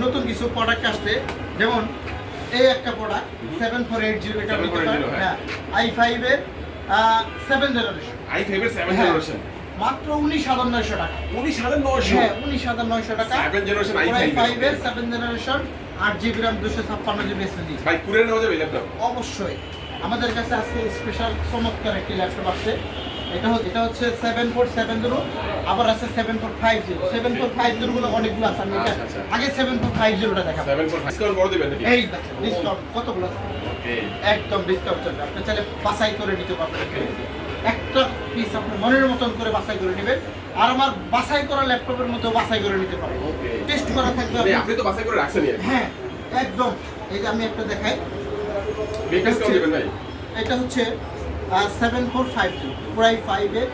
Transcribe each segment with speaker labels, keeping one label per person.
Speaker 1: নতুন কিছু প্রোডাক্ট আসছে, যেমন এই একটা প্রোডাক্ট 7480, এটা নিতে পারেন। হ্যাঁ, i5 এর 7 জেনারেশন।
Speaker 2: i5 এর 7 জেনারেশন
Speaker 1: মাত্র 19,900 টাকা।
Speaker 2: 19,900?
Speaker 1: হ্যাঁ, 19,900 টাকা।
Speaker 2: 7 জেনারেশন i5
Speaker 1: এর 7 generation, 8GB RAM, 256GB SSD।
Speaker 2: ভাই কুরিয়ার নেওয়া যাবে ল্যাপটপ?
Speaker 1: অবশ্যই। আমাদের কাছে আজকে স্পেশাল চমৎকার একটি ল্যাপটপ আছে। এটা হচ্ছে 7470, আবার আছে 7450। 7450 গুলো অনেকগুলো আছে। আমি আগে 7450টা দেখাবো।
Speaker 2: 74 ডিসকাউন্ট করে দিবেন নাকি?
Speaker 1: এই ডিসকাউন্ট কতগুলো আছে?
Speaker 2: ওকে,
Speaker 1: একদম ডিসকাউন্ট চলবে। আপনি চাইলে বাছাই করে নিতে পারবেন। একটা পিস আপনি মনের মতন করে বাছাই করে নেবেন, আর আমার বাছাই করা ল্যাপটপের মতো বাছাই করে নিতে পারবেন।
Speaker 2: ওকে,
Speaker 1: টেস্ট করা থাকবে।
Speaker 2: আপনি তো বাছাই করে রাখছেন।
Speaker 1: হ্যাঁ, একদম। এই যে আমি একটা দেখাই।
Speaker 2: ডিসকাউন্ট দিবেন ভাই?
Speaker 1: এটা হচ্ছে 7450, পুরাই 5 এর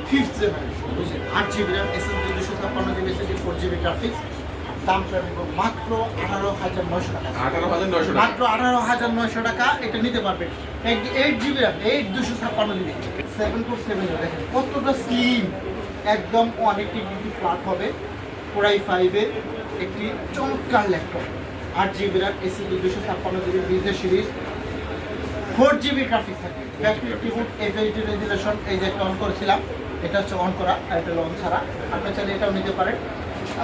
Speaker 1: 5th জেনারেশন, বুঝছেন? 8GB RAM, SSD 256GB SSD, 4GB graphics. দামটা নিব মাত্র 18,900 টাকা।
Speaker 2: 18,900 টাকা?
Speaker 1: মাত্র 18,900 টাকা। এটা নিতে পারবেন। 8GB RAM, 256GB, 7470। দেখেন কতটা স্লিম, একদম অনেকটি ফ্ল্যাট হবে। পুরাই 5 এর একটি চমৎকার laptop. 8GB RAM, SSD 256GB, business series, 4GB graphics থাকে। FHD resolution. এই যে একটা অন করেছিলাম, এটা হচ্ছে অন করা, আর এটা অন ছাড়া। আপনি চাইলে এটাও নিতে পারেন,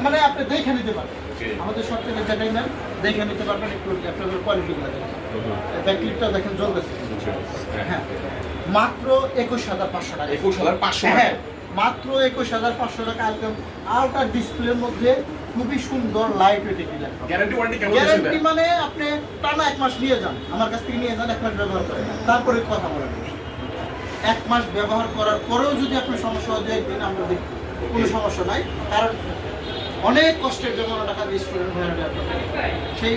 Speaker 1: মানে আপনি দেখে নিতে পারবেন। আমাদের সব থেকে যেটাই নেন দেখে নিতে পারবেন। একটু ল্যাপটপের কোয়ালিটিগুলো দেখেন, ব্যাকলিটটা দেখেন জ্বলতেছে। হ্যাঁ, মাত্র 21,500 টাকা।
Speaker 2: 21,500 টাকা?
Speaker 1: হ্যাঁ, মাত্র 21,500 টাকা। একদম আলট্রা ডিসপ্লের মধ্যে খুবই সুন্দর লাইট ওয়েট একটি ল্যাপটপ।
Speaker 2: গ্যারান্টি ওয়ারেন্টি কেমন দিবেন?
Speaker 1: গ্যারান্টি মানে আপনি টানা 1 মাস নিয়ে যান, আমার কাছ থেকে নিয়ে যান, 1 মাস ব্যবহার করেন, তারপরে কথা বলেন। 1 মাস ব্যবহার করার পরেও যদি আপনার সমস্যা হয়, 2 দিন আমরা দেখব, কোনো সমস্যা নাই। কারণ অনেক কষ্টের জন্য টাকা দিয়ে স্টুডেন্ট হয়ে সেই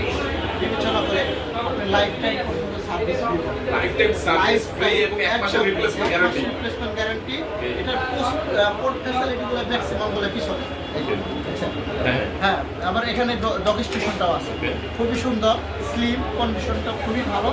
Speaker 1: বিবেচনা করে আপনি লাইফ টাইম পর্যন্ত সার্ভিস দিবেন।
Speaker 2: লাইফ টাইম সার্ভিস ফ্রি এবং 1 মাসের রিপ্লেসমেন্ট গ্যারান্টি।
Speaker 1: Replacement guarantee. এটার পোর্ট ফ্যাসিলিটিগুলো ম্যাক্সিমাম বলে পিছনে। হ্যাঁ, আবার এখানে ডক স্টেশনটাও আছে। খুবই সুন্দর, স্লিম, কন্ডিশনটা খুবই ভালো।